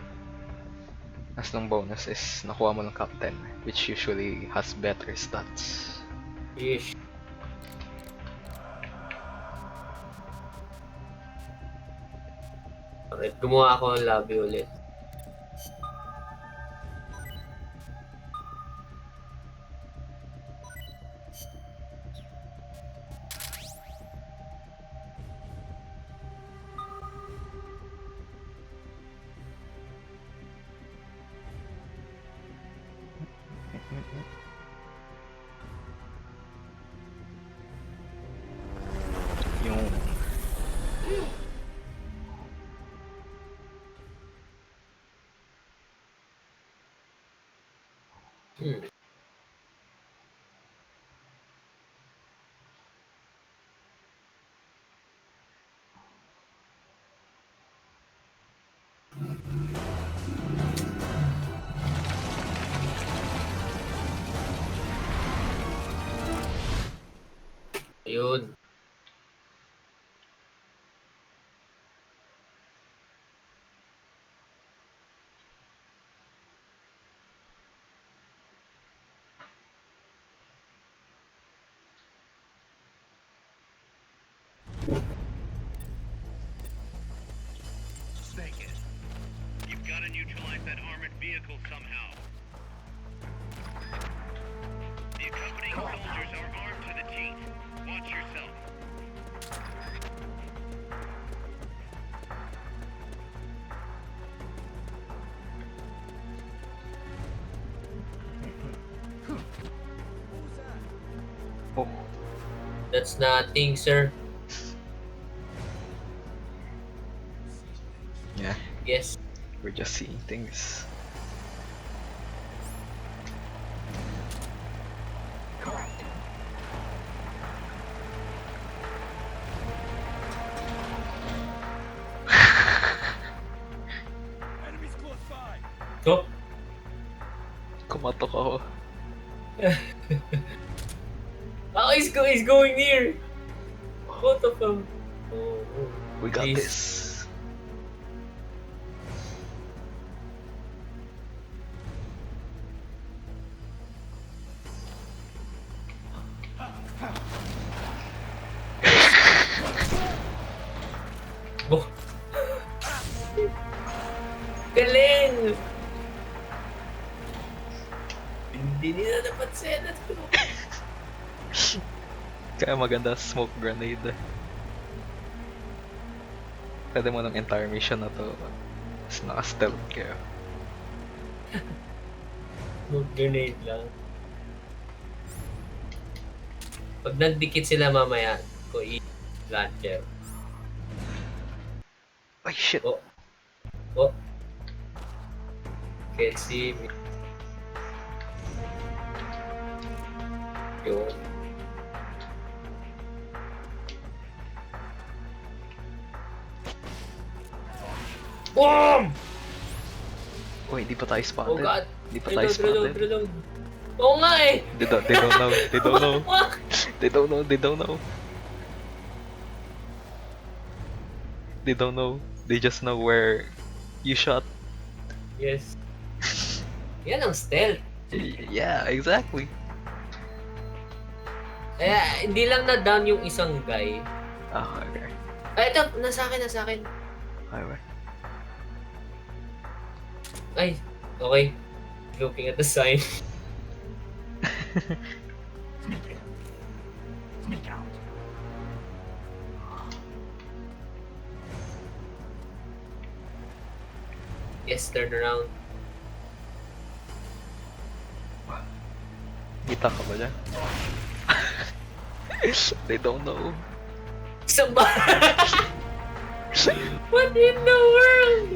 S1: As ng bonus is nakuha mo ng captain, which usually has better stats.
S2: Ish. Alright, gumawa ako ng lobby ulit.
S1: Yung
S3: gotta neutralize that armored vehicle somehow. The accompanying soldiers are armed to the teeth. Watch yourself.
S1: Oh,
S2: That's nothing, sir.
S1: yeah.
S2: Yes.
S1: We're just seeing things.
S4: Enemies close by.
S2: Oh,
S1: Kumatok ako.
S2: oh, he's going near. What the fuck? Oh,
S1: We got
S2: please.
S1: this.
S2: Oh. Galing! Hindi nila napansin at
S1: Kaya maganda smoke grenade. Pwede mo ng entire mission na to. Tapos naka-stealth kayo.
S2: mag-grenade lang. Pag nagdikit sila mamaya, ko i-launcher.
S1: Ay, shit!
S2: Oh. Oh. Can't see me. Yun. Boom!
S1: Uy, di pa tayo
S2: Oh
S1: spotted.
S2: god!
S1: Di pa tayo
S2: Reload, reload,
S1: spotted.
S2: reload. Oo nga eh!
S1: They don't know. They don't know.
S2: Fuck!
S1: They don't know. They don't know. They don't know. They just know where you shot.
S2: Yes. Yan ang stealth.
S1: Yeah, exactly.
S2: Eh, hindi lang na-down yung isang guy.
S1: Ah, okay.
S2: Ay, ito! Nasa akin, nasa akin.
S1: Okay.
S2: Ay, okay. Looking at the sign.
S4: Sneak out.
S2: Yes, turn around.
S1: Kita ka ba dyan? They don't know.
S2: Isang ba? What in the world?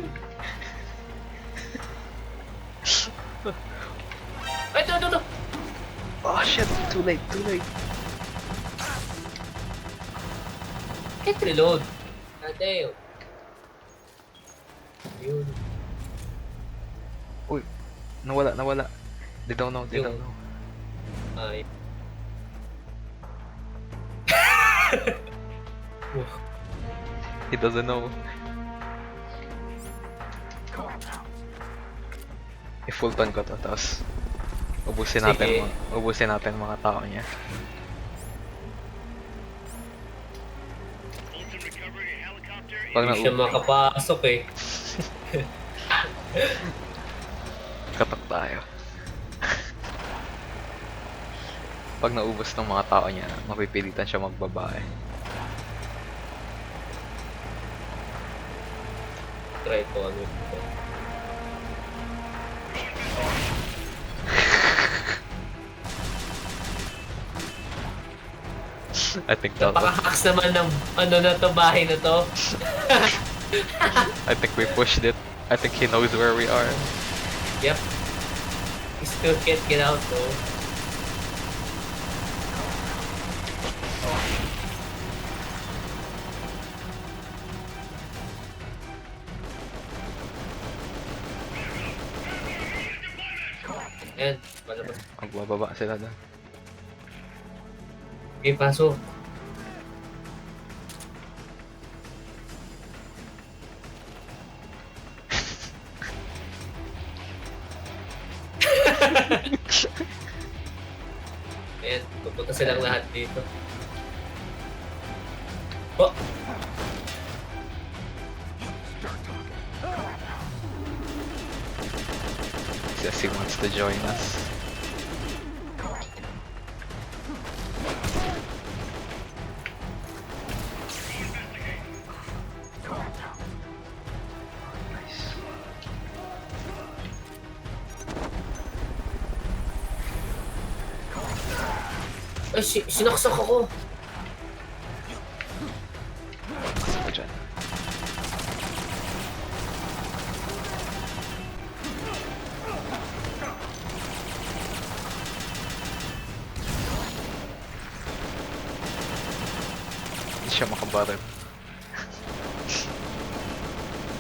S2: Ay, ito.
S1: Oh shit, too late.
S2: Can't reload. God damn. Yun.
S1: Uy, nawala. They don't know.
S2: Yung- Ay.
S1: He doesn't know. I-fullton ko to, tapos ubusin natin,
S2: Sige.
S1: ubusin natin mga tao niya.
S3: Fulton recovered a helicopter in
S1: Pag
S2: Hindi siya makapasok eh.
S1: katak tayo. Pag naubos ng mga tao niya, mapipilitan siya magbabae.
S2: Try ko ano ito.
S1: I think that
S2: Napaka-hacks naman ng ano na to, bahay na to.
S1: I think we pushed it. I think he knows where we are.
S2: Yep. He still can't get out though. Ayan, palabas.
S1: Magbababa sila doon.
S2: Okay, pasok. Ayan, pupunta silang lahat dito. Oh!
S1: Says he wants to join us. Nice.
S2: Ay, sinaksak ako.
S1: Pasok ko dyan. Hindi siya makabaril.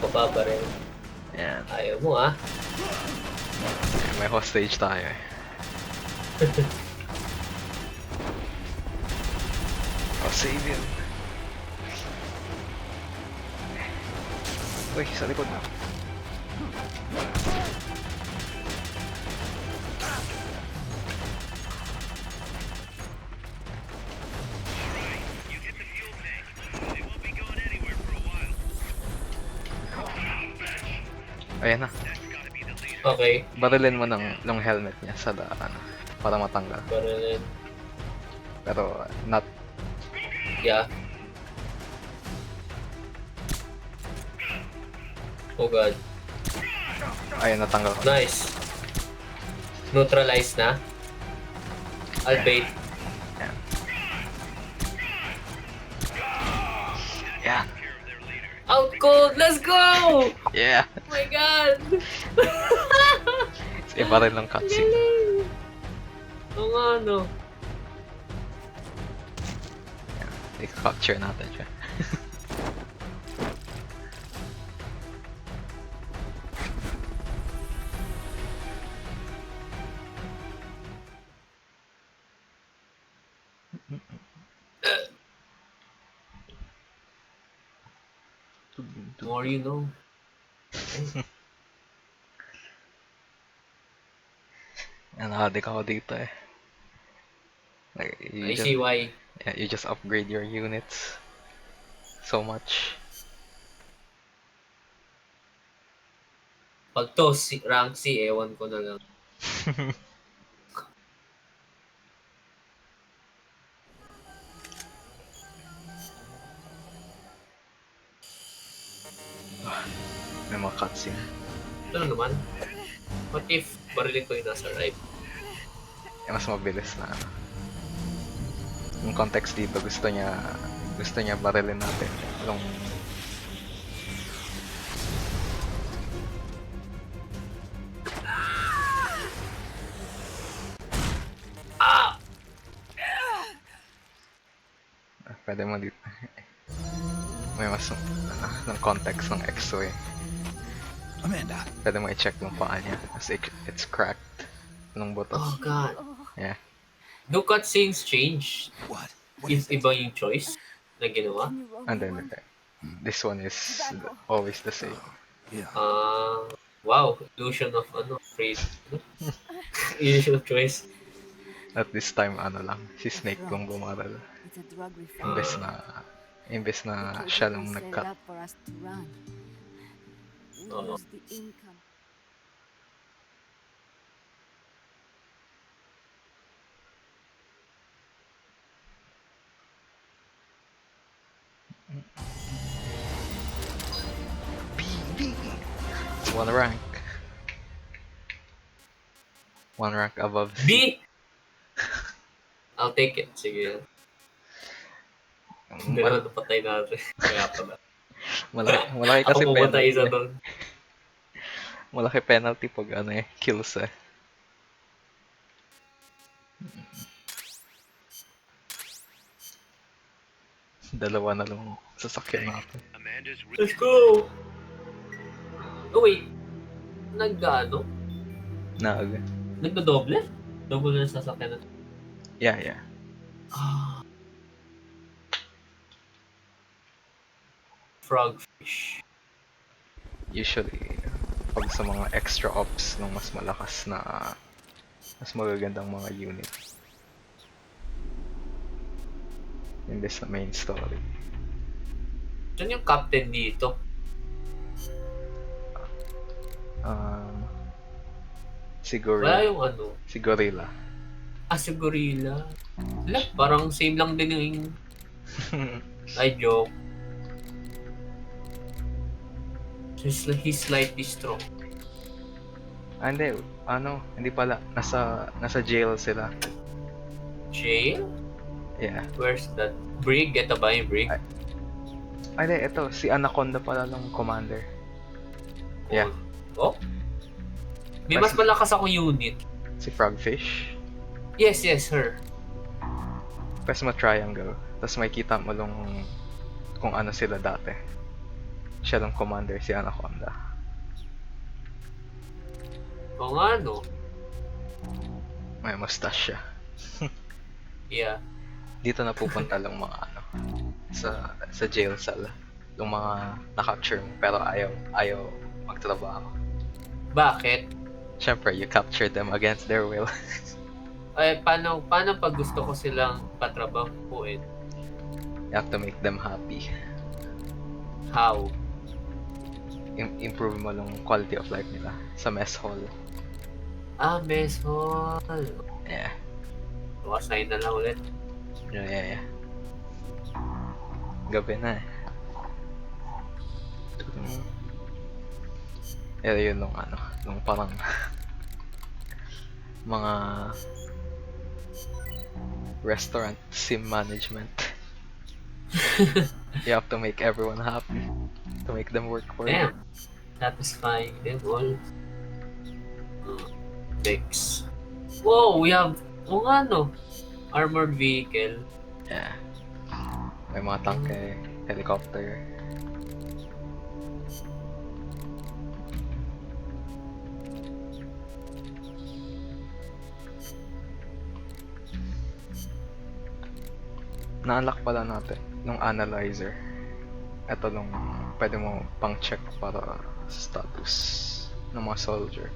S2: Pababa rin.
S1: Yan.
S2: Ayaw mo ah.
S1: May hostage tayo eh. I'll save him. Uy, sa likod na.
S3: You hit the fuel tank. They won't be going anywhere for a while.
S1: Ayan na.
S3: That's gotta be the leader.
S2: Okay.
S1: Barilin mo ng helmet niya sa daan para matanggal.
S2: Barilin.
S1: Pero not
S2: Yeah. Oh god.
S1: ayun, natanggal ko.
S2: Nice. Neutralize na. Albeit.
S1: Yan. Yan.
S2: Out cold! Let's go!
S1: Yeah.
S2: Oh my god!
S1: Iba rin lang cutscene.
S2: Oo nga, no.
S1: I-capture natin siya.
S2: More you know.
S1: Nakadik ako dito eh. Like,
S2: I see why.
S1: yeah, you just upgrade your units so much.
S2: Pag to, rank C, ewan ko na lang.
S1: May mga cutscene.
S2: Ano naman? What if barilin ko yung nasa right?
S1: Mas mabilis na ano. Yung context dito, gusto niya barilin natin yung pwede mo dito. May mas ng context ng X2 eh.
S5: Amanda,
S1: Pwede mo i-check yung paa niya kasi it's cracked ng buto.
S2: Oh god.
S1: Yeah.
S2: Do cutscenes change
S5: what?
S2: if iba yung choice na ginawa?
S6: Can you roll
S1: And
S6: me
S1: then
S6: one?
S1: this one is always the same.
S5: Yeah.
S2: Wow. Illusion of free. Illusion of choice.
S1: At this time ano lang, si Snake yung bumaral.
S6: It's a drug refinery.
S1: Imbes na
S6: They
S1: siya
S6: totally
S1: lang
S6: set it
S1: nag-cut.
S6: up for us to run. We
S2: Oo.
S6: lose the income.
S1: BB! It's one rank. One rank above C.
S2: B! I'll take it. Sige. Meron na patay natin. Kaya pala.
S1: Malaki kasi
S2: Ako pumatay isa
S1: penalty.
S2: doon.
S1: Malaki penalty pag kills eh. Dalawa na lang sasakyan natin.
S3: Amanda's
S2: Let's go! Oh wait. Nag-ano?
S1: Nag.
S2: Nagdo-doble? Double na sasakyan na.
S1: Yeah.
S2: Ah. Frogfish.
S1: Usually, pag sa mga extra ops ng mas malakas na mas magagandang mga unit. Imbes na main story.
S2: Saan yung captain dito?
S1: Um, Si
S2: Wala
S1: Gorilla.
S2: yung ano.
S1: Si Gorilla.
S2: Si Gorilla. Wala, parang same lang din yung... Ay, joke. He's slightly strong.
S1: Hindi. Ano, hindi pala. Nasa jail sila.
S2: Jail?
S1: Yeah.
S2: Where's that? Brig? Ito ba yung Brig?
S1: Hindi, ito. Si Anaconda pala ng commander. Yeah.
S2: Oh? May mas malakas akong unit.
S1: Si Frogfish.
S2: Yes, her.
S1: Press mo triangle. Tapos makikita mo lang kung ano sila dati. Siya lang commander, si Anaconda.
S2: O nga, no?
S1: May mustache siya.
S2: Yeah.
S1: Dito na pupunta lang mga ano. Sa jail cell. Yung mga na-capture mo pero ayaw magtrabaho.
S2: Bakit?
S1: Siyempre, you capture them against their will.
S2: Ay, paano pag gusto ko silang patrabahuin?
S1: You have to make them happy.
S2: How?
S1: Improve mo lang quality of life nila sa mess hall.
S2: Mess hall.
S1: Yeah.
S2: Assign na lang ulit.
S1: Yeah. Gabi na eh. Yun nung ano, nung parang mga restaurant sim management. You have to make everyone happy to make them work for you.
S2: Damn. Satisfying them all. Mix. Whoa, we have... O nga, no? Armored vehicle.
S1: Yeah. May mga tangke, helicopter. Na-unlock pala natin nung analyzer. Ito lang pwede mo pang check para sa status ng mga soldier.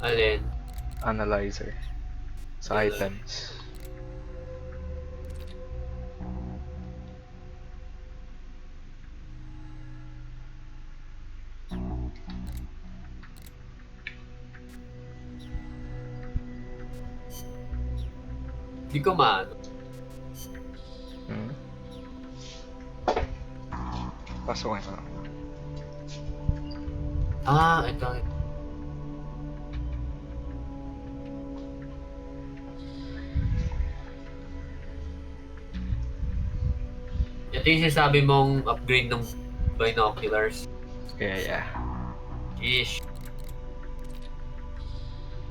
S2: Alin?
S1: Analyzer sa items.
S2: Di ko maano.
S1: Pasukin ko.
S2: Ito. Ito yung sinasabi mong upgrade ng binoculars.
S1: Yeah.
S2: Ish.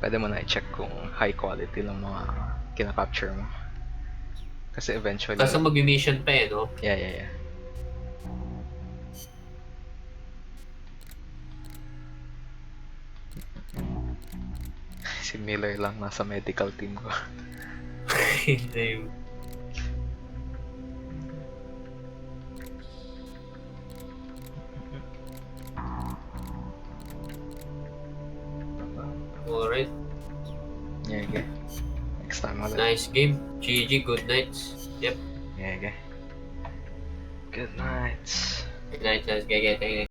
S1: Pwede mo na i-check kung high quality lang mga kina-capture mo. Kasi eventually...
S2: Kaso mag-mission pa no?
S1: Yeah. Si Miller lang nasa medical team ko.
S2: Hindi. Alright.
S1: Yeah. Next time ulit.
S2: Nice game. GG, good nights. Yep.
S1: Yeah. Good night.
S2: Good night, guys.